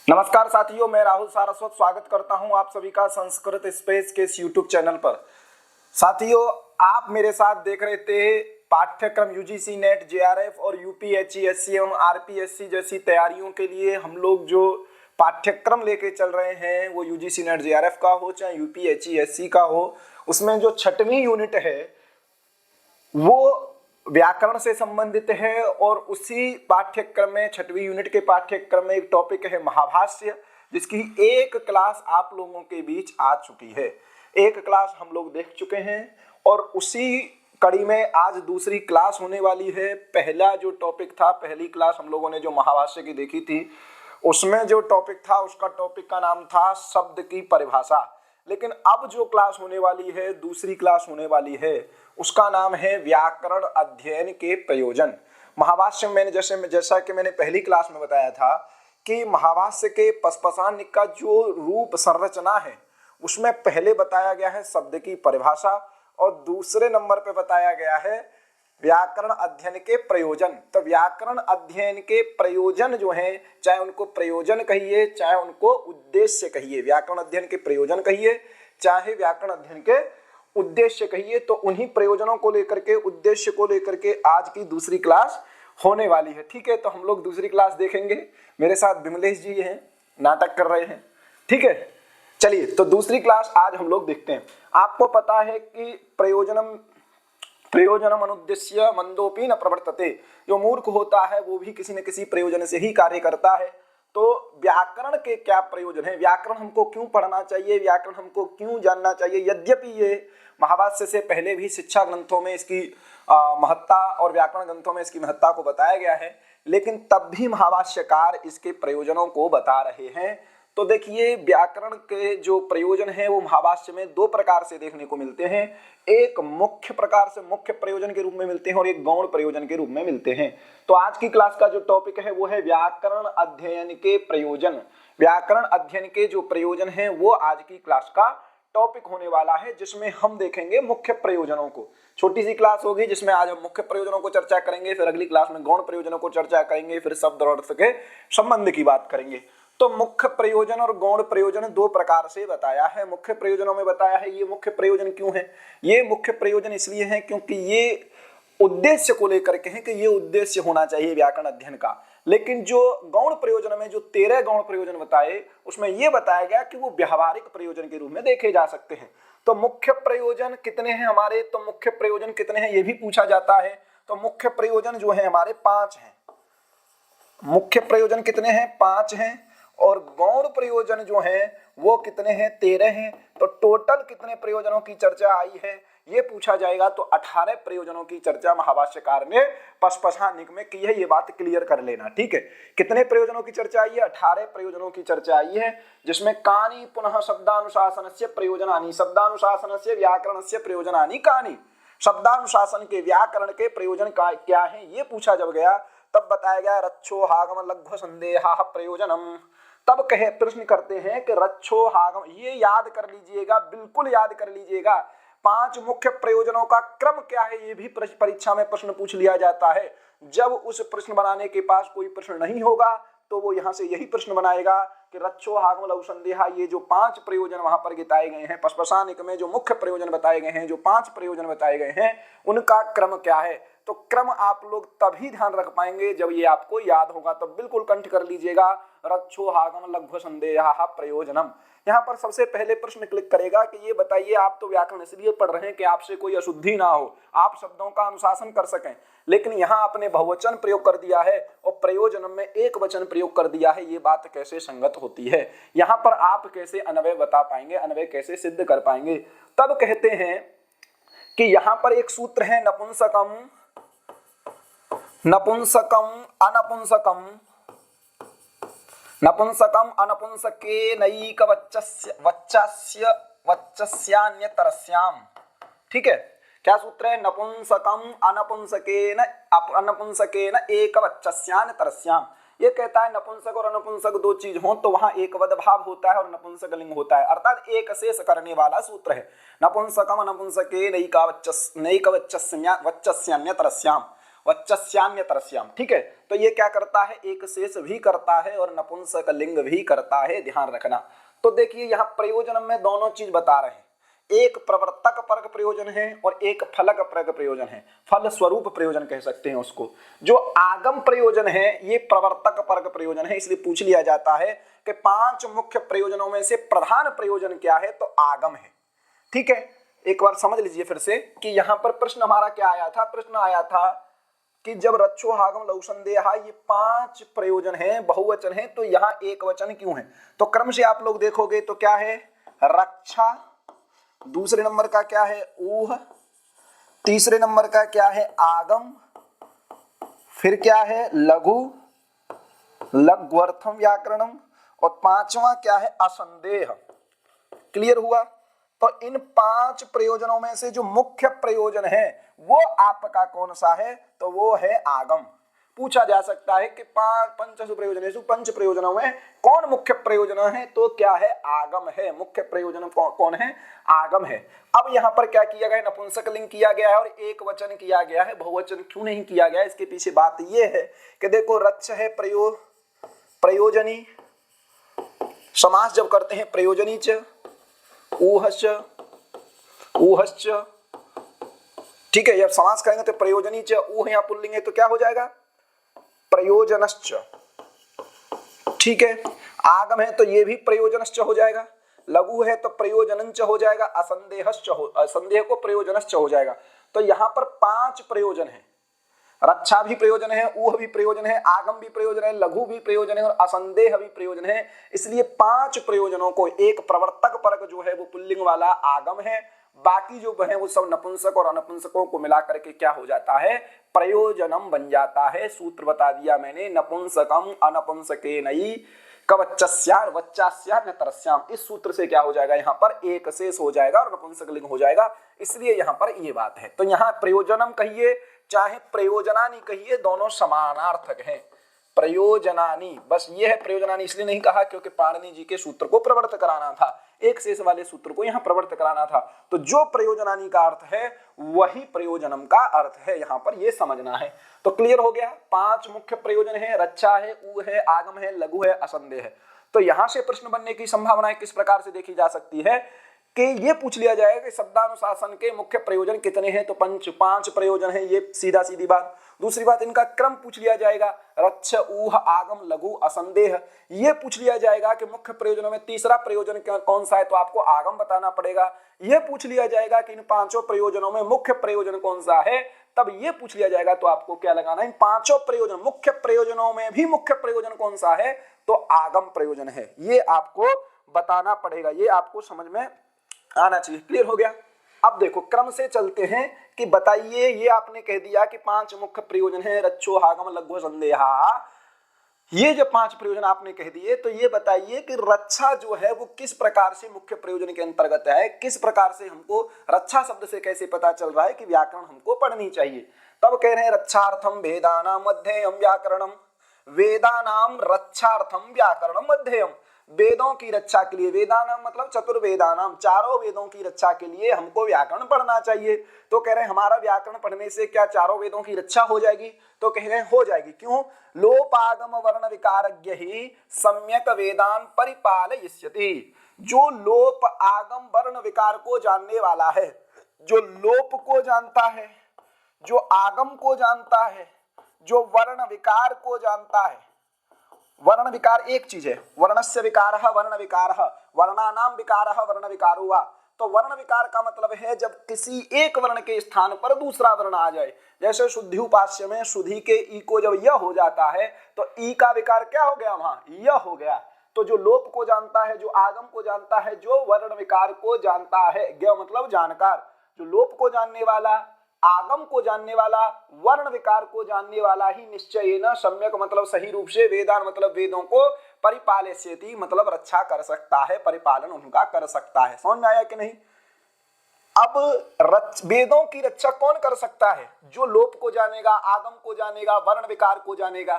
नमस्कार साथियों, मैं राहुल सारस्वत स्वागत करता हूं आप सभी का संस्कृत स्पेस के इस यूट्यूब चैनल पर। साथियों, आप मेरे साथ देख रहे थे पाठ्यक्रम यूजीसी नेट, जेआरएफ और यूपीएससी एवं आरपीएससी जैसी तैयारियों के लिए हम लोग जो पाठ्यक्रम लेके चल रहे हैं वो यूजीसी नेट जेआरएफ का हो चाहे यूपीएससी का हो, उसमें जो 6वीं यूनिट है वो व्याकरण से संबंधित है। और उसी पाठ्यक्रम में 6वीं यूनिट के पाठ्यक्रम में एक टॉपिक है महाभाष्य, जिसकी एक क्लास आप लोगों के बीच आ चुकी है। एक क्लास हम लोग देख चुके हैं और उसी कड़ी में आज दूसरी क्लास होने वाली है। पहला जो टॉपिक था, पहली क्लास हम लोगों ने जो महाभाष्य की देखी थी, उसमें जो टॉपिक था उसका टॉपिक का नाम था शब्द की परिभाषा। लेकिन अब जो क्लास होने वाली है, दूसरी क्लास होने वाली है, उसका नाम है व्याकरण अध्ययन के प्रयोजन। महाभाष्य में जैसा कि मैंने पहली क्लास में बताया था कि महाभाष्य के पसपसान्य का जो रूप संरचना है उसमें पहले बताया गया है शब्द की परिभाषा और दूसरे नंबर पे बताया गया है व्याकरण अध्ययन के प्रयोजन। तो व्याकरण अध्ययन के प्रयोजन जो हैं, चाहे उनको प्रयोजन कहिए चाहे उनको उद्देश्य कहिए, व्याकरण अध्ययन के प्रयोजन कहिए चाहे व्याकरण अध्ययन के उद्देश्य कहिए, तो उन्हीं प्रयोजनों को लेकर के, उद्देश्य को लेकर के आज की दूसरी क्लास होने वाली है। ठीक है, तो हम लोग दूसरी क्लास देखेंगे। मेरे साथ विमलेश जी हैं, नाटक कर रहे हैं। ठीक है, चलिए तो दूसरी क्लास आज हम लोग देखते हैं। आपको पता है कि प्रयोजनम अनुद्देश्य मंदोपि न प्रवर्तते, जो मूर्ख होता है वो भी किसी न किसी प्रयोजन से ही कार्य करता है। तो व्याकरण के क्या प्रयोजन है, व्याकरण हमको क्यों पढ़ना चाहिए, व्याकरण हमको क्यों जानना चाहिए। यद्यपि ये महाभाष्य से पहले भी शिक्षा ग्रंथों में इसकी महत्ता और व्याकरण ग्रंथों में इसकी महत्ता को बताया गया है, लेकिन तब भी महाभाष्यकार इसके प्रयोजनों को बता रहे हैं। तो देखिए, व्याकरण के जो प्रयोजन है वो महाभाष्य में दो प्रकार से देखने को मिलते हैं। एक मुख्य प्रकार से मुख्य प्रयोजन के रूप में मिलते हैं और एक गौण प्रयोजन के रूप में मिलते हैं। तो आज की क्लास का जो टॉपिक है वो है व्याकरण अध्ययन के प्रयोजन। व्याकरण अध्ययन के जो प्रयोजन है वो आज की क्लास का टॉपिक होने वाला है, जिसमें हम देखेंगे मुख्य प्रयोजनों को। छोटी सी क्लास होगी जिसमें आज हम मुख्य प्रयोजनों को चर्चा करेंगे, फिर अगली क्लास में गौण प्रयोजनों को चर्चा करेंगे, फिर शब्द और अर्थ के संबंध की बात करेंगे। तो मुख्य प्रयोजन और गौण प्रयोजन दो प्रकार से बताया है। मुख्य प्रयोजनों में बताया है, ये मुख्य प्रयोजन क्यों है, ये मुख्य प्रयोजन इसलिए है क्योंकि ये उद्देश्य को लेकर के हैं कि ये उद्देश्य होना चाहिए व्याकरण अध्ययन का। लेकिन जो गौण प्रयोजन में जो 13 गौण प्रयोजन बताए, उसमें ये बताया गया कि वो व्यावहारिक प्रयोजन के रूप में देखे जा सकते हैं। तो मुख्य प्रयोजन कितने हैं हमारे, तो मुख्य प्रयोजन कितने हैं ये भी पूछा जाता है। तो मुख्य प्रयोजन जो है हमारे 5 हैं। मुख्य प्रयोजन कितने हैं, 5 हैं। और गौण प्रयोजन जो है वो कितने हैं, 13 हैं। तो टोटल कितने प्रयोजनों की चर्चा आई है ये पूछा जाएगा, तो 18 प्रयोजनों की चर्चा महाभाष्यकार ने पसपसान्निक में की है। ये बात क्लियर कर लेना, ठीक है। कितने प्रयोजनों की चर्चा आई है, 18 प्रयोजनों की चर्चा आई है, जिसमें कानि पुनः शब्दानुशासनस्य प्रयोजनानि, शब्दानुशासनस्य व्याकरणस्य प्रयोजनानि कानि। शब्दानुशासन के, व्याकरण के प्रयोजन क्या है ये पूछा जब गया, तब बताया गया रच्छो हागम लघ्व संदेहा प्रयोजनम। तब कहे प्रश्न करते हैं कि रच्छो हागम, ये याद कर लीजिएगा, बिल्कुल याद कर लीजिएगा। 5 मुख्य प्रयोजनों का क्रम क्या है ये भी परीक्षा में प्रश्न पूछ लिया जाता है। जब उस प्रश्न बनाने के पास कोई प्रश्न नहीं होगा तो वो यहाँ से यही प्रश्न बनाएगा कि रच्छो हागम लघु संदेहा, ये जो 5 प्रयोजन वहां पर बताए गए हैं पसपसान्निक में, जो मुख्य प्रयोजन बताए गए हैं, जो 5 प्रयोजन बताए गए हैं, उनका क्रम क्या है। तो क्रम आप लोग तभी ध्यान रख पाएंगे जब ये आपको याद होगा। तो बिल्कुल कंठ कर लीजिएगा, रच्छो हागम लघ्व संदेहा प्रयोजनम। यहाँ पर सबसे पहले प्रश्न क्लिक करेगा कि ये बताइए, आप तो व्याकरण इसलिए पढ़ रहे हैं कि आपसे कोई अशुद्धि ना हो, आप शब्दों का अनुशासन कर सकें, लेकिन यहाँ आपने बहुवचन प्रयोग कर दिया है और प्रयोजन में एक वचन प्रयोग कर दिया है, ये बात कैसे संगत होती है। यहाँ पर आप कैसे अन्वय बता पाएंगे, अन्वय कैसे सिद्ध कर पाएंगे। तब कहते हैं कि यहाँ पर एक सूत्र है नपुंसकम नपुंसकम अनपुंसकम, नपुंसकम अनपुंसके नैक वच्चस्य वच्चस्यान्यतरस्याम। ठीक है, क्या सूत्र है, नपुंसकम अनपुंसकेन एकवच्चस्यान्यतरस्याम। ये कहता है नपुंसक और अनपुंसक दो चीज हो तो वहां एकवद भाव होता है और नपुंसक लिंग होता है, अर्थात एक शेष करने वाला सूत्र है। नपुंसकम अनपुंसके नैकवच्चस्यान्यतरस्याम। वच्चस्यान्यतरस्याम। ठीक है, तो ये क्या करता है, एक शेष भी करता है और नपुंसक लिंग भी करता है, ध्यान रखना। तो देखिए यहाँ प्रयोजन में दोनों चीज बता रहे हैं, एक प्रवर्तक परक प्रयोजन है और एक फलक परक प्रयोजन है, फल स्वरूप प्रयोजन कह सकते हैं उसको। जो आगम प्रयोजन है ये प्रवर्तक परक प्रयोजन है, इसलिए पूछ लिया जाता है कि 5 मुख्य प्रयोजनों में से प्रधान प्रयोजन क्या है, तो आगम है। ठीक है, एक बार समझ लीजिए फिर से कि यहाँ पर प्रश्न हमारा क्या आया था, प्रश्न आया था कि जब रक्षो आगम लघु संदेहा ये 5 प्रयोजन है, बहुवचन है, तो यहाँ एक वचन क्यों है। तो क्रम से आप लोग देखोगे तो क्या है, रक्षा, दूसरे नंबर का क्या है ऊह, तीसरे नंबर का क्या है आगम, फिर क्या है लघु, लघ्वर्थम व्याकरणम, और 5वां क्या है असंदेह। क्लियर हुआ। तो इन 5 प्रयोजनों में से जो मुख्य प्रयोजन है वो आपका कौन सा है, तो वो है आगम। पूछा जा सकता है कि पंचसु प्रयोजनेषु, 5 प्रयोजनों में कौन मुख्य प्रयोजन है, तो क्या है आगम है। मुख्य प्रयोजन कौन है, आगम है। अब यहाँ पर क्या किया गया, नपुंसक लिंग किया गया है और एक वचन किया गया है, बहुवचन क्यों नहीं किया गया, इसके पीछे बात ये है कि देखो रक्ष है प्रयोजनी, समास जब करते हैं प्रयोजनी च ऊहश्च ऊहश्च, ठीक है, जब समास करेंगे तो प्रयोजनी च ऊह यहाँ पुल्लिंग है तो क्या हो जाएगा प्रयोजनश्च। ठीक है, आगम है तो ये भी प्रयोजनश्च हो जाएगा, लघु है तो प्रयोजनंच हो जाएगा, असंदेह को प्रयोजनश्च हो जाएगा। तो यहाँ पर 5 प्रयोजन है, रक्षा भी प्रयोजन है, ऊह भी प्रयोजन है, आगम भी प्रयोजन है, लघु भी प्रयोजन है और असंदेह भी प्रयोजन है। इसलिए 5 प्रयोजनों को, एक प्रवर्तक परक जो है वो पुल्लिंग वाला आगम है, बाकी जो है वो सब नपुंसक और अनपुंसकों को मिला करके क्या हो जाता है, प्रयोजनम बन जाता है। सूत्र बता दिया मैंने, नपुंसकम अनपुंसकेनई कवच्चस्यार वच्चास्यार नतरस्याम। इस सूत्र से क्या हो जाएगा, यहाँ पर एक शेष हो जाएगा और नपुंसक लिंग हो जाएगा, इसलिए यहाँ पर ये बात है। तो यहाँ प्रयोजनम कहिए चाहे प्रयोजनानि कहिए, दोनों समानार्थक हैं। प्रयोजनानि, बस ये है प्रयोजनानि इसलिए नहीं कहा क्योंकि पाणिनि जी के सूत्र को प्रवर्त कराना था, एक शेष वाले सूत्र को यहाँ प्रवर्त कराना था। तो जो प्रयोजनानि का अर्थ है वही प्रयोजनम का अर्थ है, यहाँ पर ये समझना है। तो क्लियर हो गया, 5 मुख्य प्रयोजन है, रक्षा है, ऊ है, आगम है, लघु है, असंदेह है। तो यहाँ से प्रश्न बनने की संभावनाएं किस प्रकार से देखी जा सकती है कि ये पूछ लिया जाएगा कि शब्दानुशासन के मुख्य प्रयोजन कितने हैं, तो 5 प्रयोजन है, ये सीधा सीधी बात। दूसरी बात, इनका क्रम पूछ लिया जाएगा, रक्ष, ऊह, आगम, लघु, असंदेह, ये पूछ लिया जाएगा कि मुख्य प्रयोजनों में तीसरा प्रयोजन कौन सा है, तो आपको आगम बताना पड़ेगा। ये पूछ लिया जाएगा कि इन 5 प्रयोजनों में मुख्य प्रयोजन कौन सा है, तब ये पूछ लिया जाएगा तो आपको क्या लगाना है, इन 5 प्रयोजन मुख्य प्रयोजनों में भी मुख्य प्रयोजन कौन सा है, तो आगम प्रयोजन है, ये आपको बताना पड़ेगा, ये आपको समझ में आना चाहिए। क्लियर हो गया। अब देखो क्रम से चलते हैं कि बताइए, ये आपने कह दिया कि 5 मुख्य प्रयोजन है, रक्षो, आगम, लघु, संदेहा, ये जो 5 प्रयोजन आपने कह दिए, तो ये बताइए कि रक्षा जो है वो किस प्रकार से मुख्य प्रयोजन के अंतर्गत है, किस प्रकार से हमको रक्षा शब्द से कैसे पता चल रहा है कि व्याकरण हमको पढ़नी चाहिए। तब कह रहे हैं रक्षार्थम वेदानाम अध्ययनम व्याकरणम, वेदानाम रक्षार्थम व्याकरणम अध्ययनम, वेदों की रक्षा के लिए, वेदानाम मतलब चतुर्वेदानाम, चारों वेदों की रक्षा के लिए हमको व्याकरण पढ़ना चाहिए। तो कह रहे हैं हमारा व्याकरण पढ़ने से क्या चारों वेदों की रक्षा हो जाएगी, तो कह रहे हैं हो जाएगी। क्यों, लोपागम वर्ण विकारज्ञ ही सम्यक वेदान परिपालयिष्यति। जो लोप आगम वर्ण विकार को जानने वाला है, जो लोप को जानता है, जो आगम को जानता है, जो वर्ण विकार को जानता है। वर्ण विकार एक चीज है, वर्णस्य विकारः वर्ण विकारः, वर्णानाम विकारः वर्ण विकारो वा। तो वर्ण विकार का मतलब है जब किसी एक वर्ण के स्थान पर दूसरा वर्ण आ जाए। जैसे शुद्धि उपास्य में शुद्धि के ई को जब य हो जाता है तो ई का विकार क्या हो गया, वहां य हो गया। तो जो लोप को जानता है, जो आगम को जानता है, जो वर्ण विकार को जानता है, ज्ञ मतलब जानकार, जो लोप को जानने वाला, आगम को जानने वाला, वर्ण विकार को जानने वाला ही निश्चयेन सम्यक मतलब सही रूप से, वेदान मतलब वेदों को, परिपालयति मतलब रक्षा कर सकता है, परिपालन उनका कर सकता है। समझ में आया कि नहीं। अब वेदों की रक्षा कौन कर सकता है, जो लोप को जानेगा, आगम को जानेगा, वर्ण विकार को जानेगा।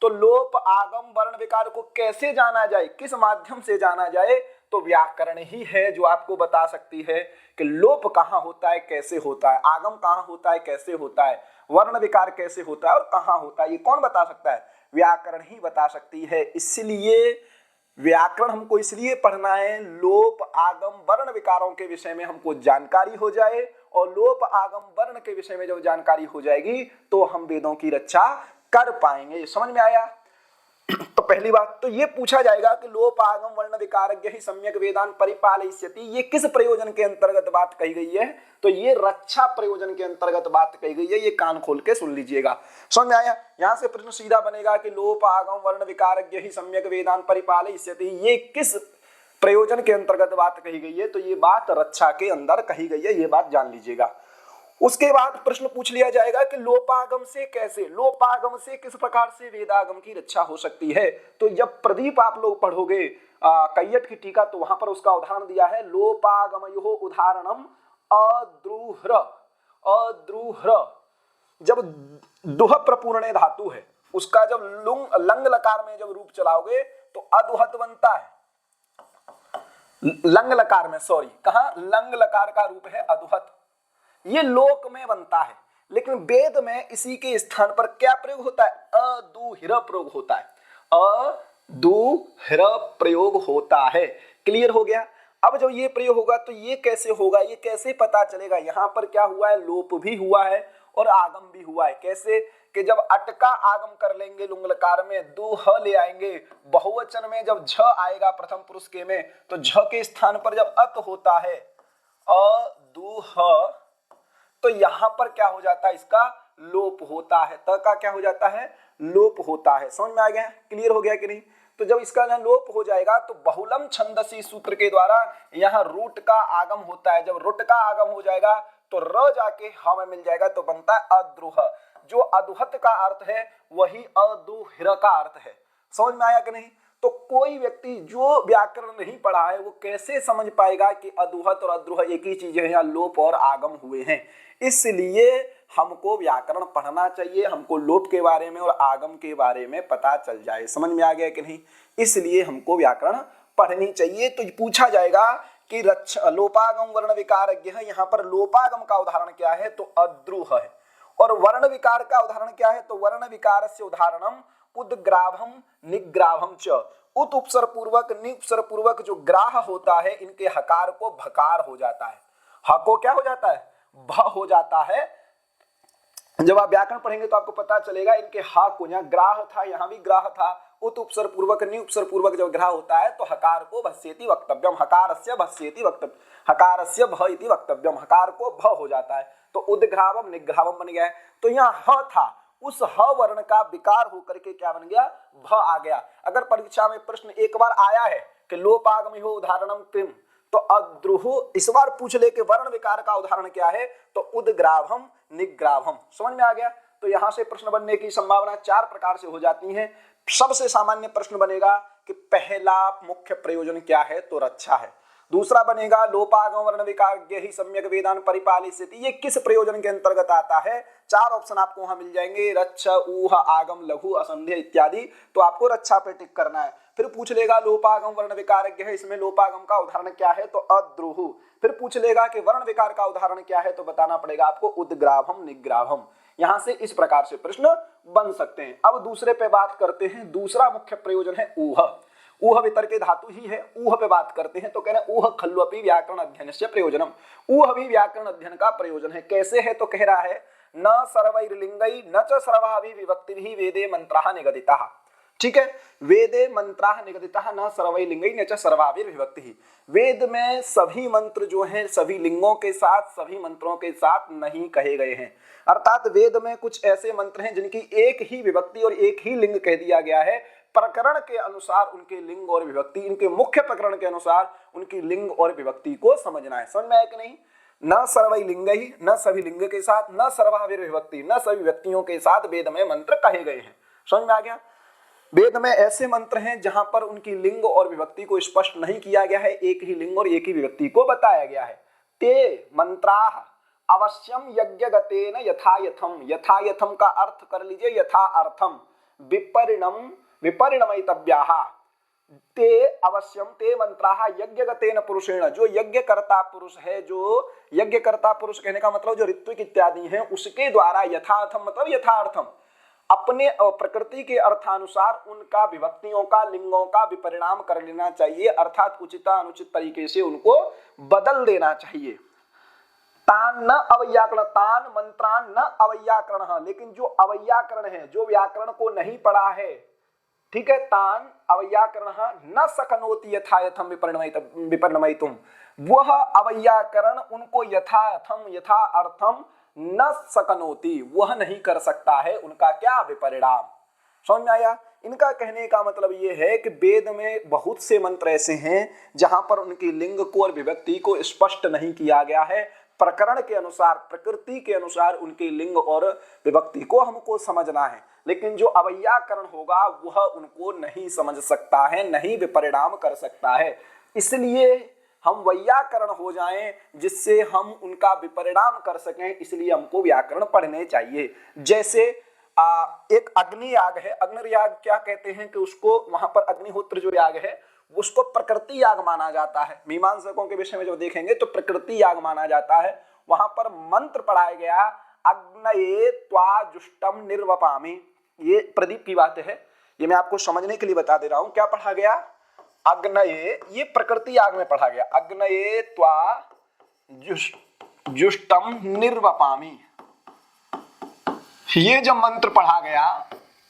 तो लोप, आगम, वर्ण विकार को कैसे जाना जाए, किस माध्यम से जाना जाए, तो व्याकरण ही है जो आपको बता सकती है कि लोप कहाँ होता है, कैसे होता है, आगम कहाँ होता है, कैसे होता है, वर्ण विकार कैसे होता है और कहाँ होता है, ये कौन बता सकता है? व्याकरण ही बता सकती है। इसलिए व्याकरण हमको इसलिए पढ़ना है, लोप आगम वर्ण विकारों के विषय में हमको जानकारी हो जाए, और लोप आगम वर्ण के विषय में जब जानकारी हो जाएगी तो हम वेदों की रक्षा कर पाएंगे। समझ में आया? तो पहली बात तो ये पूछा जाएगा कि लोप आगम वर्ण विकारज्ञ ही सम्यक वेदान परिपालयिष्यति, ये किस प्रयोजन के अंतर्गत बात कही गई है? तो ये रक्षा प्रयोजन के अंतर्गत बात कही गई है। ये कान खोल के सुन लीजिएगा। समझ में आया? यहां से प्रश्न सीधा बनेगा कि लोप आगम वर्ण विकारज्ञ ही सम्यक वेदान परिपालयिष्यति, ये किस प्रयोजन के अंतर्गत बात कही गई है? तो ये बात रक्षा के अंदर कही गई है, ये बात जान लीजिएगा। उसके बाद प्रश्न पूछ लिया जाएगा कि लोपागम से कैसे, लोपागम से किस प्रकार से वेदागम की रक्षा हो सकती है? तो जब प्रदीप आप लोग पढ़ोगे कैयट की टीका, तो वहां पर उसका उदाहरण दिया है, लोपागमयो उदाहरणम अद्रुह्र। अद्रुह्र जब दुह प्रपूर्ण धातु है, उसका जब लंग लकार में जब रूप चलाओगे तो अदुहत बनता है। लंग लकार में, सॉरी, कहा लंग लकार का रूप है अदुहत, ये लोक में बनता है, लेकिन वेद में इसी के स्थान पर क्या प्रयोग होता है? अदुहिर प्रयोग होता है। अदुहिर प्रयोग होता है। क्लियर हो गया? अब जब ये प्रयोग होगा तो ये कैसे होगा, ये कैसे पता चलेगा? यहां पर क्या हुआ है? लोप भी हुआ है और आगम भी हुआ है। कैसे? कि जब अटका आगम कर लेंगे लुंगलकार में, दुह ले आएंगे, बहुवचन में जब झ आएगा प्रथम पुरुष के में, तो झ के स्थान पर जब अत होता है अदुह, तो यहां पर क्या हो जाता है? इसका लोप होता है। त का क्या हो जाता है? लोप होता है। समझ में आ गया? क्लियर हो गया कि नहीं? तो जब इसका लोप हो जाएगा तो बहुलम छंदसी सूत्र के द्वारा यहाँ रूट का आगम होता है। जब रूट का आगम हो जाएगा तो र जाके ह में मिल जाएगा, तो बनता है अद्रुह। जो अदुहत का अर्थ है वही अदुहिर का अर्थ है। समझ में आया कि नहीं? तो कोई व्यक्ति जो व्याकरण नहीं पढ़ा है वो कैसे समझ पाएगा कि अदुहत और अद्रुह एक ही चीज है, या लोप और आगम हुए हैं? इसलिए हमको व्याकरण पढ़ना चाहिए, हमको लोप के बारे में और आगम के बारे में पता चल जाए। समझ में आ गया कि नहीं? इसलिए हमको व्याकरण पढ़नी चाहिए। तो पूछा जाएगा कि लोपागम वर्ण विकारज्ञ है, यहाँ पर लोपागम का उदाहरण क्या है? तो अद्रुह है। और वर्ण विकार का उदाहरण क्या है? तो वर्ण विकार से उदाहरणम उद्ग्राभम निग्राभम च। उत उपसर्ग पूर्वक नि उपसर्ग पूर्वक जो ग्राह होता है, इनके हकार को भकार हो जाता है। ह को क्या हो जाता है? भ हो जाता है। जब आप व्याकरण पढ़ेंगे तो आपको पता चलेगा, इनके हा को, यहाँ ग्राह था, यहाँ भी ग्राह था, उत उपसर्ग पूर्वक नि उपसर्ग पूर्वक जब ग्राह होता है तो हकार को भस्येति वक्तव्यम, हकारस्य भस्येति वक्तव्यम, हकारस्य भ इति वक्तव्यम, हकार को भ हो जाता है, तो उद्ग्रावम निग्रावम बन गया है। तो यहाँ ह था, उस ह वर्ण का विकार होकर के क्या बन गया? भ आ गया। अगर परीक्षा में प्रश्न एक बार आया है कि लोपागमयो उदाहरणम किम, तो अद्रुह, इस बार पूछ ले कि वर्ण विकार का उदाहरण क्या है? तो उद्ग्राभम निग्राभम। समझ में आ गया? तो यहां से प्रश्न बनने की संभावना चार प्रकार से हो जाती है। सबसे सामान्य प्रश्न बनेगा कि पहला मुख्य प्रयोजन क्या है? तो रक्षा है। दूसरा बनेगा लोपागम वर्ण विकारज्ञ ही सम्यक वेदान परिपालयिष्यति, ये किस प्रयोजन के अंतर्गत आता है? चार ऑप्शन आपको वहां मिल जाएंगे, रक्ष, ऊह, आगम, लघु, असंध्य इत्यादि। तो आपको रक्षा पे टिक करना है। फिर पूछ लेगा लोपागम वर्ण विकारज्ञ है, इसमें लोपागम का उदाहरण क्या है? तो अद्रुह। फिर पूछ लेगा कि वर्ण विकार का उदाहरण क्या है? तो बताना पड़ेगा आपको उद्ग्राभम निग्राभम। यहां से इस प्रकार से प्रश्न बन सकते हैं। अब दूसरे पे बात करते हैं। दूसरा मुख्य प्रयोजन है ऊह। ऊह वितर्क के धातु ही है, ऊह पे बात करते हैं। तो कह रहे ऊह खल्वपि व्याकरण अध्ययनस्य प्रयोजनम, ऊह भी व्याकरण अध्ययन का प्रयोजन है। कैसे है? तो कह रहा है न सर्वैर्लिंगै न च सर्वाभि विभक्तिभिः वेदे मंत्राः निगदिताः। ठीक है, वेदे मंत्राः निगदिताः न सर्वैर्लिंगै न च सर्वाभिर्विभक्तिः। वेद में सभी मंत्र जो हैं सभी लिंगों के साथ, सभी मंत्रों के साथ नहीं कहे गए हैं। अर्थात वेद में कुछ ऐसे मंत्र हैं जिनकी एक ही विभक्ति और एक ही लिंग कह दिया गया है। प्रकरण के अनुसार उनके लिंग और विभक्ति, इनके मुख्य प्रकरण के अनुसार उनकी लिंग और विभक्ति को समझना है। समझ में आया कि नहीं? न सर्वैर्लिंगैः, न सभी लिंग के साथ, न सर्वाभिर्विभक्ति, न सभी व्यक्तियों के साथ वेद में मंत्र कहे गए हैं। समझ में आ गया? वेद में ऐसे मंत्र हैं जहां पर उनकी लिंग और विभक्ति को स्पष्ट नहीं किया गया है, एक ही लिंग और एक ही विभक्ति को बताया गया है। ते मंत्राः अवश्यम यज्ञगतेन यथायथम, यथायथम का अर्थ कर लीजिए यथा अर्थम, विपरिणम विपरिणमयितव्याः, ते अवश्यम ते मंत्राः यज्ञगतेन पुरुषेण, जो यज्ञकर्ता पुरुष है, जो यज्ञकर्ता पुरुष कहने का मतलब जो ऋत्विक इत्यादि हैं उसके द्वारा यथार्थम मतलब यथार्थम अपने प्रकृति के अर्थानुसार उनका विभक्तियों का लिंगों का विपरिणाम कर लेना चाहिए, अर्थात उचित अनुचित तरीके से उनको बदल देना चाहिए। तान न अवैयाकरण, तान मंत्रान न अवैयाकरण, लेकिन जो अवैयाकरण है, जो व्याकरण को नहीं पढ़ा है, ठीक है, तान अवैयाकरण न सकनोति यथायथम विपरिणमयितुम, वह अवैयाकरण उनको यथायथम यथार्थम न सकनोति, वह नहीं कर सकता है उनका क्या विपरिणाम। समझ में आया? इनका कहने का मतलब ये है कि वेद में बहुत से मंत्र ऐसे हैं जहां पर उनकी लिंग को और विभक्ति को स्पष्ट नहीं किया गया है। प्रकरण के अनुसार, प्रकृति के अनुसार उनके लिंग और विभक्ति को हमको समझना है, लेकिन जो अवैयाकरण होगा वह उनको नहीं समझ सकता है, नहीं विपरिणाम कर सकता है। इसलिए हम वैयाकरण हो जाएं जिससे हम उनका विपरिणाम कर सकें, इसलिए हमको व्याकरण पढ़ने चाहिए। जैसे एक अग्नि याग है, अग्नि याग क्या कहते हैं कि उसको वहां पर अग्निहोत्र जो याग है उसको प्रकृति याग माना जाता है। मीमांसकों के विषय में जो देखेंगे तो प्रकृति याग माना जाता है। वहां पर मंत्र पढ़ाया गया अग्नये त्वा जुष्टम निर्वपामि, ये प्रदीप की बात है, ये मैं आपको समझने के लिए बता दे रहा हूं। क्या पढ़ा गया? अग्नये, ये प्रकृति याग में पढ़ा गया, अग्नये त्वा जुष्टम निर्वपामि, ये जब मंत्र पढ़ा गया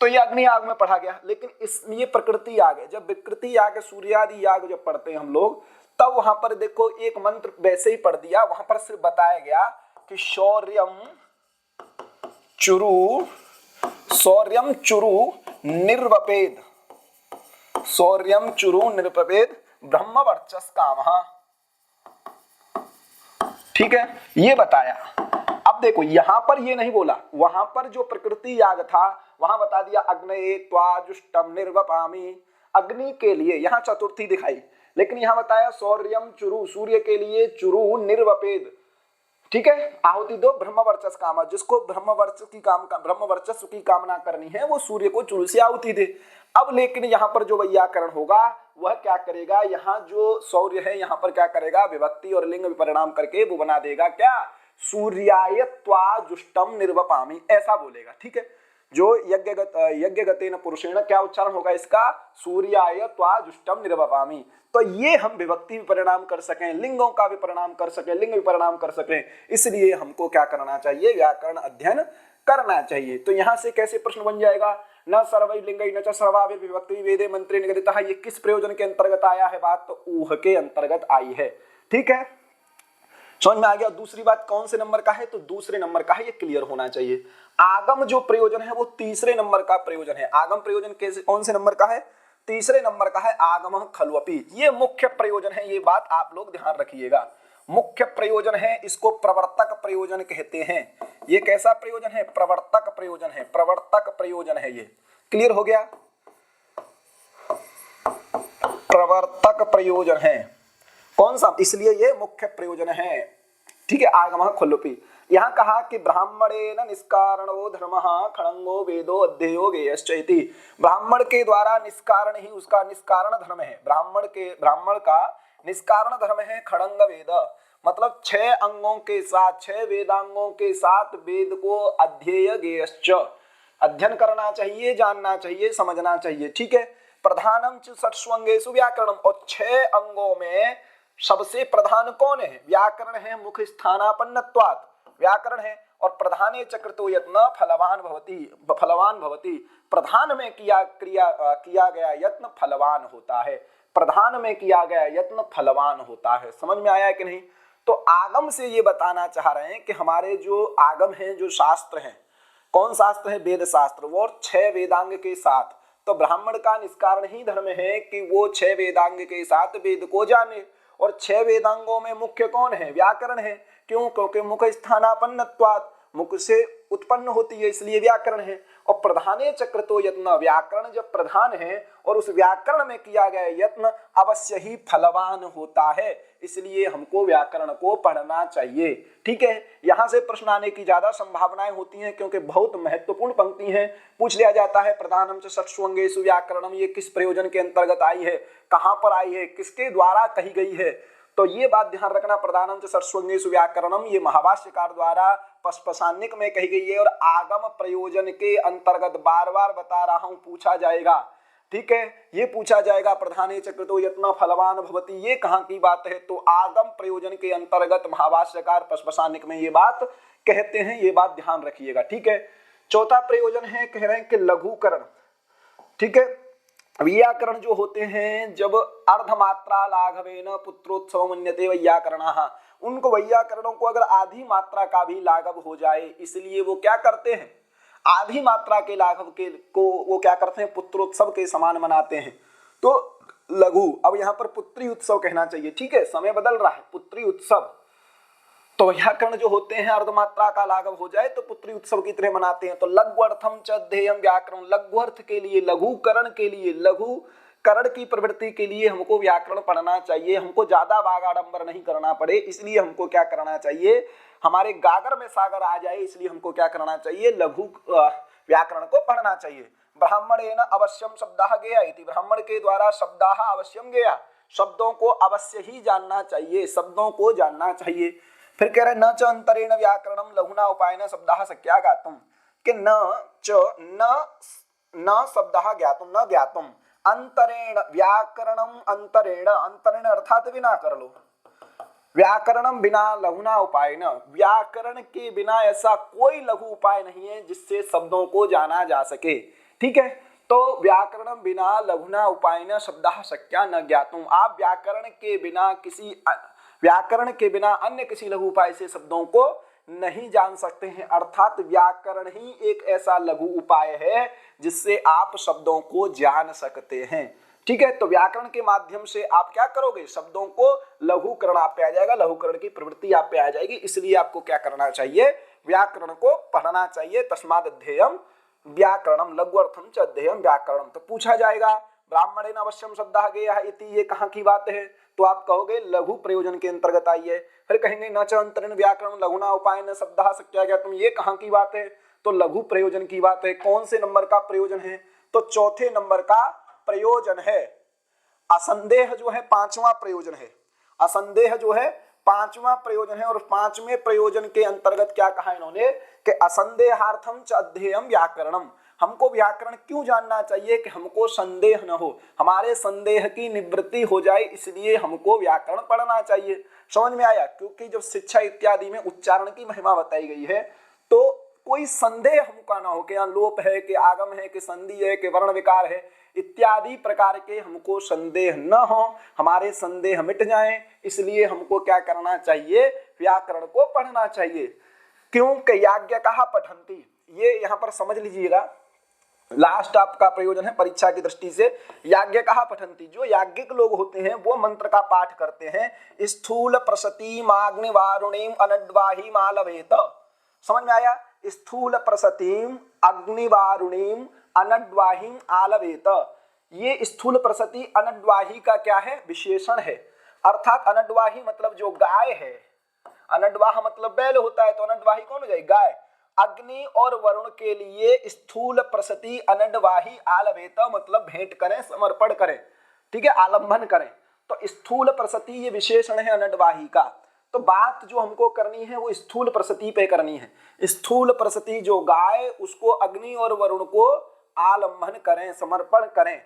तो ये अग्नि याग में पढ़ा गया, लेकिन ये प्रकृति याग है। जब विकृति याग, सूर्यादि याग जब पढ़ते हैं हम लोग, तब वहां पर देखो एक मंत्र वैसे ही पढ़ दिया, वहां पर सिर्फ बताया गया कि शौर्यम चुरु निर्वपेद, शौर्यम चुरु निर्वपेद ब्रह्म वर्चस कामः, ठीक है, ये बताया। अब देखो यहां पर ये नहीं बोला, वहां पर जो प्रकृति याग था वहां बता दिया अग्नये त्वा जुष्टम निर्वपामि, अग्नि के लिए यहां चतुर्थी दिखाई, लेकिन यहां बताया शौर्यम चुरु, सूर्य के लिए चुरु निर्वपेद, ठीक है, आहुति दो ब्रह्म वर्चस काम, जिसको ब्रह्म वर्चस्व की कामना करनी है वो सूर्य को चुरु से आहुति दे। अब लेकिन यहाँ पर जो वैयाकरण होगा वह क्या करेगा, यहाँ जो शौर्य है यहाँ पर क्या करेगा, विभक्ति और लिंग विपरिणाम करके वो बना देगा क्या, सूर्याय त्वा जुष्टम निर्वपामि, ऐसा बोलेगा, ठीक है। जो यज्ञगतेन पुरुषेण क्या उच्चारण होगा इसका, सूर्याय त्वा जुष्टम निर्वपामि। तो ये हम विभक्ति विपरिणाम कर सकें, लिंगों का विपरिणाम कर सकें, लिंग विपरिणाम कर सकें, इसलिए हमको क्या करना चाहिए, व्याकरण अध्ययन करना चाहिए। तो यहाँ से कैसे प्रश्न बन जाएगा, न सर्वै लिंगै न च सर्वाभिर् विभक्ति वेदे मंत्रे निगदितः, ये किस प्रयोजन के अंतर्गत आया है बात, तो ऊह के अंतर्गत आई है, ठीक है, समझ में आ गया। दूसरी बात कौन से नंबर का है, तो दूसरे नंबर का है, ये क्लियर होना चाहिए। आगम जो प्रयोजन है वो तीसरे नंबर का प्रयोजन है। आगम प्रयोजन कैसे, कौन से नंबर का है, तीसरे नंबर का है। आगम खल्वपि, ये मुख्य प्रयोजन है, ये बात आप लोग ध्यान रखिएगा, मुख्य प्रयोजन है, इसको प्रवर्तक प्रयोजन कहते हैं। ये कैसा प्रयोजन है, प्रवर्तक प्रयोजन है, प्रवर्तक प्रयोजन है, ये क्लियर हो गया, प्रवर्तक प्रयोजन है कौन सा, इसलिए ये मुख्य प्रयोजन है, ठीक है। आगम खल्वपि, यहाँ कहा कि ब्राह्मणेन निष्कारणो धर्मः खड़ंगो वेदो अध्ययो गेयश्चैति, ब्राह्मण के द्वारा निष्कारण ही उसका निष्कारण धर्म है, ब्राह्मण का निष्कारण धर्म है खड़ंग वेद, मतलब 6 अंगों के साथ, 6 वेदांगों के साथ वेद को अध्यय गेयश्च, अध्ययन करना चाहिए, जानना चाहिए, समझना चाहिए, ठीक है। प्रधानम च षट्सु अंगेषु व्याकरणम, और 6 अंगों में सबसे प्रधान कौन है, व्याकरण है, मुख स्थानापन्नत्वात् व्याकरण है, और प्रधाने चक्रतो यत्न फलवान भवति, प्रधान में किया गया यत्न फलवान होता है, प्रधान में किया गया यत्न फलवान होता है। समझ में आया है कि नहीं। तो आगम से ये बताना चाह रहे हैं कि हमारे जो आगम हैं, जो शास्त्र हैं, कौन शास्त्र है, वेद शास्त्र, वो 6 वेदांग के साथ, तो ब्राह्मण का निष्कारण ही धर्म है कि वो 6 वेदांग के साथ वेद को जाने, और 6 वेदांगों में मुख्य कौन है, व्याकरण है, क्यों, क्योंकि मुख स्थानापन्नत्वात्, मुख से उत्पन्न होती है इसलिए व्याकरण है, और प्रधाने चक्रतो यत्न, व्याकरण जब प्रधान है और उस व्याकरण में किया गया यत्न अवश्य ही फलवान होता है, इसलिए हमको व्याकरण को पढ़ना चाहिए। ठीक है, यहाँ से प्रश्न आने की ज्यादा संभावनाएं होती हैं क्योंकि बहुत महत्वपूर्ण पंक्ति है। पूछ लिया जाता है प्रधानम च षट्सु अंगेषु व्याकरणम, ये किस प्रयोजन के अंतर्गत आई है, कहाँ पर आई है, किसके द्वारा कही गई है, तो ये बात ध्यान रखना। प्रधानम च षट्सु अंगेषु व्याकरणम ये महाभाष्यकार द्वारा पशपशानिक में कही गई है और आगम प्रयोजन के अंतर्गत बार बार बता रहा हूं, पूछा जाएगा। ठीक है, ये पूछा जाएगा प्रधाने चक्रतो यत्न फलवान भवति, ये कहाँ की बात है, तो आगम प्रयोजन के अंतर्गत महाभाष्यकार पशपशानिक में ये बात कहते हैं, ये बात ध्यान रखिएगा। ठीक है, चौथा प्रयोजन है, कह रहे हैं कि लघुकरण। ठीक है, व्याकरण जो होते हैं जब अर्धमात्रा लाघवेन पुत्रोत्सव मन्यते वैयाकरणाः, उनको वैयाकरणों को अगर आधी मात्रा का भी लाघव हो जाए, इसलिए वो क्या करते हैं, आधी मात्रा के लाघव के को वो क्या करते हैं, पुत्रोत्सव के समान मनाते हैं। तो लघु, अब यहाँ पर पुत्री उत्सव कहना चाहिए। ठीक है, समय बदल रहा है, पुत्री उत्सव। तो व्याकरण जो होते हैं अर्धमात्रा का लाघव हो जाए तो पुत्री उत्सव की तरह मनाते हैं। तो लघु अर्थम च अध्येयम व्याकरण, लघु अर्थ के लिए, लघुकरण के लिए, लघुकरण की प्रवृत्ति के लिए हमको व्याकरण पढ़ना चाहिए। हमको ज्यादा वागाडंबर नहीं करना पड़े, इसलिए हमको क्या करना चाहिए, हमारे गागर में सागर आ जाए, इसलिए हमको क्या करना चाहिए, लघु व्याकरण को पढ़ना चाहिए। ब्राह्मणेन अवश्यम शब्दः गेया इति, ब्राह्मण के द्वारा शब्दः अवश्यम गेया, शब्दों को अवश्य ही जानना चाहिए, शब्दों को जानना चाहिए। फिर कह रहे न च अंतरेण व्याकरणम लघुना उपायन शब्दः शक्या ज्ञातुम, कि न च न शब्दः ज्ञातुम न ज्ञातुम, अंतरेण व्याकरणम, अंतरेण, अंतरेण अर्थात बिना कर लो, व्याकरणम बिना लघुना उपाय न, व्याकरण के बिना ऐसा कोई लघु उपाय नहीं है जिससे शब्दों को जाना जा सके। ठीक है, तो व्याकरणम बिना लघुना उपाय न शब्दः शक्या न ज्ञातुम, आप व्याकरण के बिना अन्य किसी लघु उपाय से शब्दों को नहीं जान सकते हैं। अर्थात व्याकरण ही एक ऐसा लघु उपाय है जिससे आप शब्दों को जान सकते हैं। ठीक है, तो व्याकरण के माध्यम से आप क्या करोगे, शब्दों को लघुकरण आप पे आ जाएगा, लघुकरण की प्रवृत्ति आप पे आ जाएगी। इसलिए आपको क्या करना चाहिए, व्याकरण को पढ़ना चाहिए। तस्माद् अध्येयम व्याकरणम, लघु अर्थम च अध्येयम व्याकरणम। तो पूछा जाएगा ब्राह्मणेन अवश्यम शब्दः गेयः इति, ये कहाँ की बात है, तो आप कहोगे लघु प्रयोजन के अंतर्गत आई है। फिर कहेंगे न च अंतरेण व्याकरण लघुना उपायन शब्दः शक्या ज्ञातुम, ये कहाँ की बात है, तो लघु प्रयोजन की बात है। कौन से नंबर का प्रयोजन है, तो चौथे नंबर का प्रयोजन है। असंदेह जो है पांचवा प्रयोजन है, असंदेह जो है पांचवा प्रयोजन है। और पांचवें प्रयोजन के अंतर्गत क्या कहा इन्होंने कि असंदेहार्थम च अध्येयम व्याकरणम, हमको व्याकरण क्यों जानना चाहिए कि हमको संदेह न हो, हमारे संदेह की निवृत्ति हो जाए, इसलिए हमको व्याकरण पढ़ना चाहिए। समझ में आया, क्योंकि जब शिक्षा इत्यादि में उच्चारण की महिमा बताई गई है तो कोई संदेह हमका ना हो कि यहाँ लोप है, कि आगम है, कि संधि है, कि वर्ण विकार है, इत्यादि प्रकार के हमको संदेह न हो, हमारे संदेह मिट जाएं, इसलिए हमको क्या करना चाहिए, व्याकरण को पढ़ना चाहिए। क्योंकि याज्ञकः पठन्ति, ये यहाँ पर समझ लीजिएगा, लास्ट आपका प्रयोजन है परीक्षा की दृष्टि से। याज्ञकः पठन्ति, जो याज्ञिक लोग होते हैं वो मंत्र का पाठ करते हैं। स्थूल प्रसतीम अग्निवारुणीम अनड्वाहीम आलवेत, समझ में आया, स्थूल प्रसतीम अग्निवारुणीम अनड्वाहीम आलवेत, ये स्थूल प्रसति अनड्वाही का क्या है, विशेषण है। अर्थात अनड्वाही मतलब जो गाय है, अनड्वाह मतलब बैल होता है, तो अनड्वाही कौन हो जाए, गाय। अग्नि और वरुण के लिए स्थूल प्रसति अनड्वाही आलवेत मतलब भेंट करें, समर्पण करें, ठीक है, आलंबन करें। तो स्थूल प्रसति ये विशेषण है अनड्वाही का। तो बात जो हमको करनी है वो स्थूल प्रसति पे करनी है। स्थूल प्रसति जो गाय, उसको अग्नि और वरुण को आलंबन करें, समर्पण करें।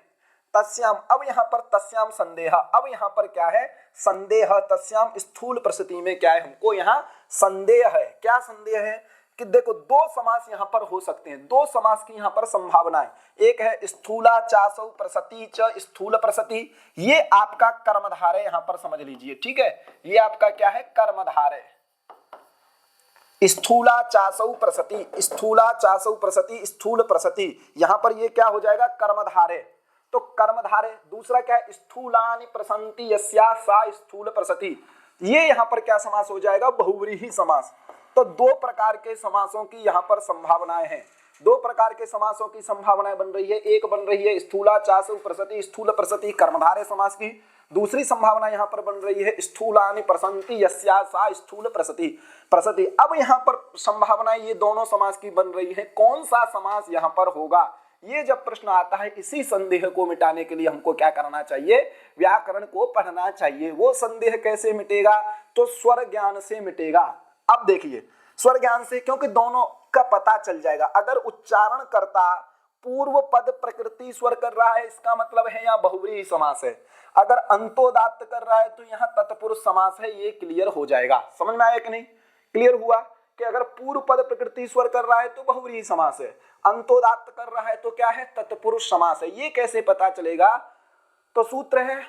तस्याम, अब यहाँ पर तस्याम संदेह, अब यहाँ पर क्या है, संदेह। तस्याम स्थूल प्रसति में क्या है, हमको यहाँ संदेह है। क्या संदेह है कि देखो दो समास यहाँ पर हो सकते हैं, दो समास की यहाँ पर संभावना है। एक है स्थूला चासौ प्रसति च स्थूल प्रसति, ये आपका कर्मधार है, यहाँ पर समझ लीजिए, ठीक है, ये आपका क्या है, कर्मधार है। स्थूला चासौ प्रसति, स्थूला चासौ प्रसति, स्थूल प्रसति, यहाँ पर ये क्या हो जाएगा, कर्मधार है। तो कर्मधार है। दूसरा क्या है, स्थूलानि प्रसन्ति यस्या सा स्थूल प्रसति, ये यहाँ पर क्या समास हो जाएगा, बहुव्रीहि समास। तो दो प्रकार के समासों की यहाँ पर संभावनाएं हैं। दो प्रकार के समासों की संभावनाएं बन रही है। एक बन रही है स्थूलाचासु प्रसति स्थूल प्रसति कर्मधारय समास की। दूसरी संभावना यहाँ पर बन रही है स्थूलानि प्रसन्ति यस्या सा स्थूल प्रसति प्रसति। अब यहाँ पर संभावनाएं ये दोनों समास की बन रही है, कौन सा समास यहाँ पर होगा, ये जब प्रश्न आता है इसी संदेह को मिटाने के लिए हमको क्या करना चाहिए, व्याकरण को पढ़ना चाहिए। वो संदेह कैसे मिटेगा, तो स्वर ज्ञान से मिटेगा। अब देखिए स्वर ज्ञान से, क्योंकि दोनों का पता चल जाएगा। अगर उच्चारण करता पूर्व पद प्रकृति स्वर कर रहा है, इसका मतलब है यहाँ बहुव्रीहि समास है। अगर अंतोदात्त कर रहा है तो यहाँ तत्पुरुष समास है। ये क्लियर हो जाएगा, समझ में आया कि नहीं? क्लियर हुआ कि अगर पूर्व पद प्रकृति स्वर कर रहा है तो बहुव्रीहि समास है, अंतोदात्त कर रहा है तो क्या है, तत्पुरुष समास है। ये कैसे पता चलेगा, तो सूत्र है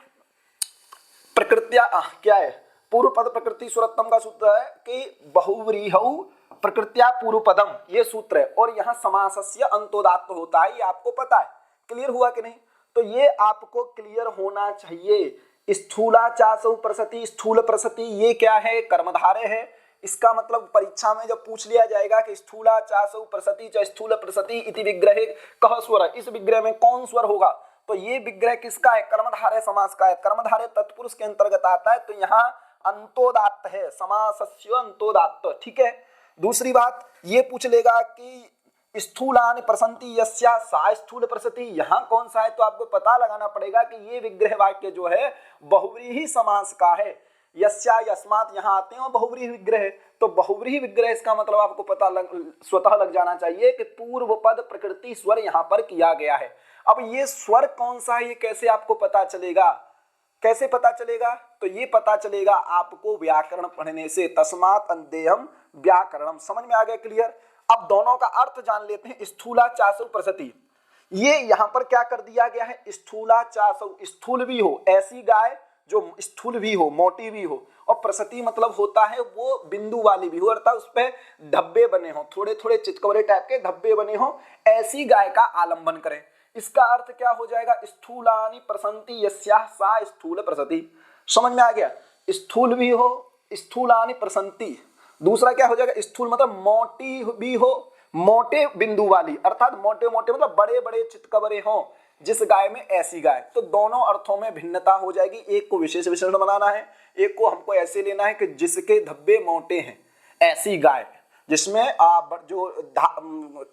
प्रकृत्या क्या है, पूर्व पद प्रकृति स्वरत्तम का सूत्र है कि बहुव्रीहौ प्रकृत्या पूर्व पदम, ये सूत्र है। और यहाँ समासस्य अंतोदात्त होता है, ये आपको पता है। क्लियर हुआ कि नहीं? तो ये आपको क्लियर होना चाहिए। स्थूलाचासौ प्रसति स्थूल प्रसति, ये क्या है, कर्मधारय है। इसका मतलब परीक्षा में जब पूछ लिया जाएगा कि स्थूलाचासौ प्रसति च स्थूल प्रसति इति विग्रहे कः स्वर, इस विग्रह में कौन स्वर होगा, तो ये विग्रह किसका है, कर्मधारय समास का है। कर्मधारय तत्पुरुष के अंतर्गत आता है, तो यहाँ अंतोदात्त है, समासस्य अंतोदात्त। ठीक है। दूसरी बात ये पूछ लेगा कि स्थूलानि प्रसन्ति यस्या सा स्थूल प्रसति, यहाँ कौन सा है, तो आपको पता लगाना पड़ेगा कि ये विग्रह वाक्य जो है बहुव्रीहि समास का है। यस्या यस्मात् यहाँ आते हैं और बहुव्रीहि विग्रह, तो बहुव्रीहि विग्रह इसका मतलब आपको पता स्वतः लग जाना चाहिए कि पूर्व पद प्रकृति स्वर यहाँ पर किया गया है। अब ये स्वर कौन सा है, ये कैसे आपको पता चलेगा, कैसे पता चलेगा, तो ये पता चलेगा आपको व्याकरण पढ़ने से। तस्मात् अन्देहम व्याकरणम, समझ में आ गया? क्लियर। अब दोनों का अर्थ जान लेते हैं। स्थूलाचासु प्रसति, ये यहाँ पर क्या कर दिया गया है, स्थूलाचासु, स्थूल भी हो, ऐसी गाय जो स्थूल भी हो, मोटी भी हो, और प्रसति मतलब होता है वो बिंदु वाली भी हो, अर्थात उस पे धब्बे बने हो, थोड़े थोड़े चितकबरे टाइप के धब्बे बने हो, ऐसी गाय का आलंबन करें। इसका अर्थ क्या हो जाएगा, स्थूलानि प्रसन्ति यस्याः सा स्थूल प्रसति। समझ में आ गया? स्थूल भी हो, स्थूलानि प्रसन्ति। दूसरा क्या हो जाएगा, स्थूल मतलब मोटी भी हो, मोटे बिंदु वाली, अर्थात मोटे मोटे मतलब बड़े बड़े चितकबरे हो जिस गाय में, ऐसी गाय। तो दोनों अर्थों में भिन्नता हो जाएगी। एक को विशेष विशेषण बनाना है, एक को हमको ऐसे लेना है कि जिसके धब्बे मोटे हैं, ऐसी गाय जिसमें जो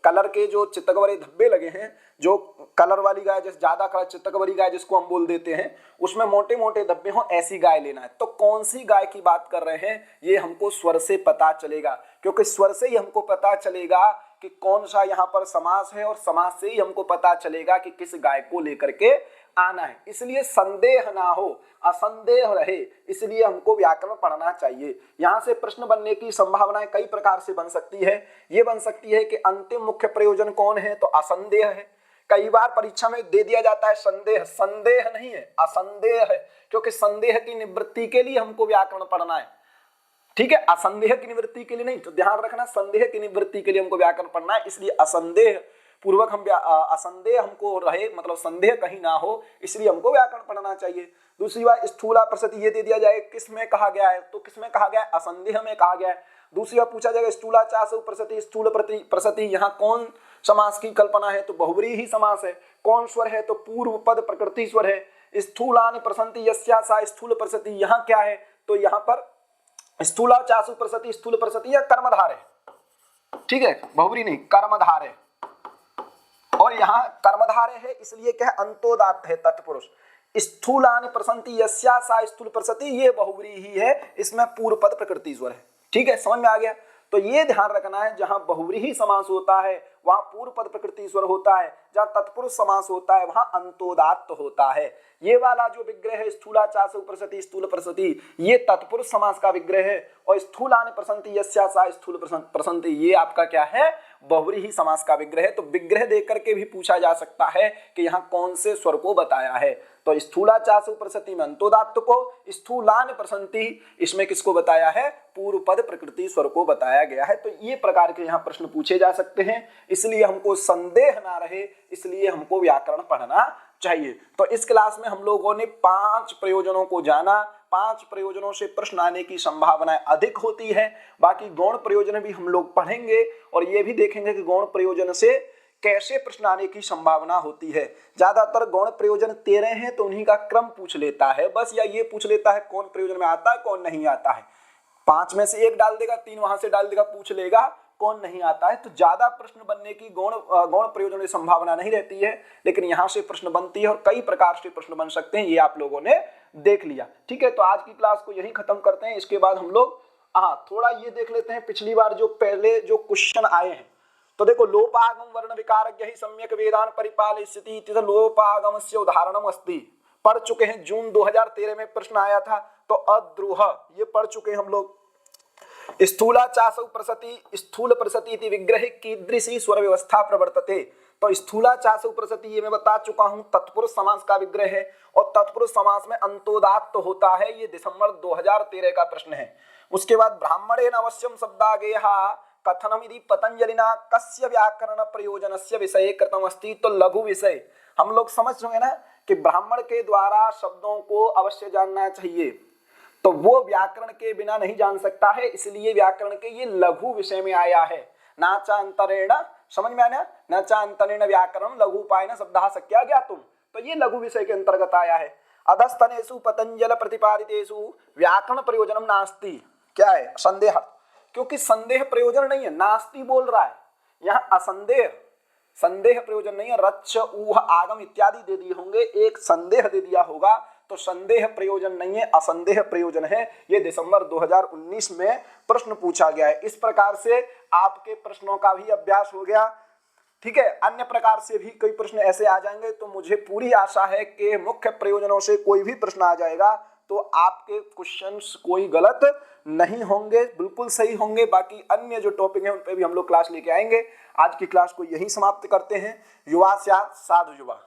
कलर के जो चितकबरे धब्बे लगे हैं, जो कलर वाली गाय, जैसे ज्यादा कलर चितकबरी गाय जिसको हम बोल देते हैं, उसमें मोटे मोटे धब्बे हों, ऐसी गाय लेना है। तो कौन सी गाय की बात कर रहे हैं, ये हमको स्वर से पता चलेगा, क्योंकि स्वर से ही हमको पता चलेगा कि कौन सा यहाँ पर समास है, और समास से ही हमको पता चलेगा कि किस गाय को लेकर के आना है। इसलिए संदेह ना हो, असंदेह रहे, इसलिए हमको व्याकरण पढ़ना चाहिए। यहाँ से प्रश्न बनने की संभावनाएं कई प्रकार से बन सकती है। ये बन सकती है कि अंतिम मुख्य प्रयोजन कौन है, तो असंदेह है। कई बार परीक्षा में दे दिया जाता है संदेह, संदेह नहीं है, असंदेह है, क्योंकि संदेह की निवृत्ति के लिए हमको व्याकरण पढ़ना है। ठीक है, असंदेह की निवृत्ति के लिए नहीं, तो ध्यान रखना, संदेह की निवृत्ति के लिए हमको व्याकरण पढ़ना है। इसलिए असंदेह पूर्वक हम असंदेह हमको रहे, मतलब संदेह कहीं ना हो, इसलिए हमको व्याकरण पढ़ना चाहिए। दूसरी बात, स्थूला प्रसति ये दे दिया जाए, किसमें कहा गया है, तो किसमें कहा गया है, असंदेह में कहा गया है। दूसरी बार पूछा जाएगा स्थूलाचासु प्रसति स्थूल प्रसति, यहाँ कौन समास की कल्पना है, तो बहुव्रीहि समास है। कौन स्वर है, तो पूर्व पद प्रकृति स्वर है। स्थूलानि प्रसन्ति यस्या सा स्थूल प्रसति, यहाँ क्या है, तो यहाँ पर स्थूलाचासु प्रसति स्थूल प्रसति या कर्मधार है। ठीक है, बहुव्रीहि नहीं, कर्मधार है। और यहाँ कर्मधार है इसलिए क्या है, अंतोदात्त है, तत्पुरुष। स्थूलानि प्रसन्ति यस्या सा स्थूल प्रसति, ये बहुव्रीहि है, इसमें पूर्व पद प्रकृति स्वर है। ठीक है, समझ में आ गया? तो ये ध्यान रखना है, जहां बहुव्रीहि समास होता है वहां पूर्व पद प्रकृति स्वर होता है, जहां तत्पुरुष समास होता है वहां अंतोदात्त होता है। ये वाला जो विग्रह है स्थूलाचासु प्रसति स्थूल प्रसति, ये तत्पुरुष समास का विग्रह है, और स्थूलानि प्रसन्ति यस्या सा स्थूल प्रसन्ति, ये आपका क्या है, बहुव्रीहि समास का विग्रह है। तो विग्रह देख करके भी पूछा जा सकता है कि यहाँ कौन से स्वर को बताया है। तो स्थूलाचासु प्रसति में अंतोदात्त को, स्थूलानि प्रसन्ति इसमें किसको बताया है, पूर्व पद प्रकृति स्वर को बताया गया है। तो ये प्रकार के यहाँ प्रश्न पूछे जा सकते हैं, इसलिए हमको संदेह ना रहे, इसलिए हमको व्याकरण पढ़ना चाहिए। तो इस क्लास में हम लोगों ने 5 प्रयोजनों को जाना। 5 प्रयोजनों से प्रश्न आने की संभावना अधिक होती है। बाकी गौण प्रयोजन भी हम लोग पढ़ेंगे और ये भी देखेंगे कि गौण प्रयोजन से कैसे प्रश्न आने की संभावना होती है। ज्यादातर गौण प्रयोजन 13 हैं तो उन्हीं का क्रम पूछ लेता है बस, या ये पूछ लेता है कौन प्रयोजन में आता है कौन नहीं आता है। 5 में से 1 डाल देगा, 3 वहां से डाल देगा, पूछ लेगा कौन नहीं आता है। तो ज्यादा प्रश्न बनने की गौण प्रयोजन की संभावना नहीं रहती है, लेकिन यहाँ से प्रश्न बनती है और कई प्रकार से प्रश्न बन सकते हैं, ये आप लोगों ने देख लिया। ठीक है, तो आज की क्लास को यही खत्म करते हैं। इसके बाद हम लोग थोड़ा ये देख लेते हैं पिछली बार जो पहले जो क्वेश्चन आए हैं। तो देखो, लोपागम वर्ण विकारज्ञ ही सम्यक वेदान परिपालयिष्यति इति लोपागमस्य उदाहरणम अस्ति, पढ़ चुके हैं। जून 2013 में प्रश्न आया था। तो अद्रुह ये पढ़ चुके हैं हम लोग। स्थूला चासौ प्रसति स्थूल प्रसति इति विग्रह कीदृशी स्वर व्यवस्था प्रवर्तते। तो स्थूला चासौ प्रसति ये मैं बता चुका हूं, तत्पुरुष समास का विग्रह है और तत्पुरुष समास में अंतोदात्त होता है। ये दिसंबर 2013 का प्रश्न है। उसके बाद ब्राह्मणेन अवश्यम शब्दागेह कथनमिति पतंजलिना कस्य व्याकरण प्रयोजनस्य विषये कृतम अस्ति। तो लघु विषय हम लोग समझ रहे ना कि ब्राह्मण के द्वारा शब्दों को अवश्य जानना चाहिए, तो वो व्याकरण के बिना नहीं जान सकता है, इसलिए व्याकरण के ये लघु विषय में आया है। नाचांतरेण, समझ में आया, नाचांतरेण व्याकरण लघु उपायन शब्दः शक्या ज्ञातुम, तो ये लघु विषय के अंतर्गत आया है। अधस्तनेषु पतंजल प्रतिपादितेषु व्याकरण प्रयोजनम नास्ति। क्या है? संदेह, क्योंकि संदेह प्रयोजन नहीं है, नास्ति बोल रहा है यहाँ, असंदेह संदेह प्रयोजन नहीं है। रच्च ऊह आगम इत्यादि दे दिए होंगे, एक संदेह दे दिया होगा, तो संदेह प्रयोजन नहीं है, असंदेह प्रयोजन है। ये दिसंबर 2019 में प्रश्न पूछा गया है। इस प्रकार से आपके प्रश्नों का भी अभ्यास हो गया। ठीक है, अन्य प्रकार से भी कई प्रश्न ऐसे आ जाएंगे, तो मुझे पूरी आशा है कि मुख्य प्रयोजनों से कोई भी प्रश्न आ जाएगा तो आपके क्वेश्चंस कोई गलत नहीं होंगे, बिल्कुल सही होंगे। बाकी अन्य जो टॉपिक है उन पे भी हम लोग क्लास लेके आएंगे। आज की क्लास को यही समाप्त करते हैं। युवा स्यात् साधु युवा।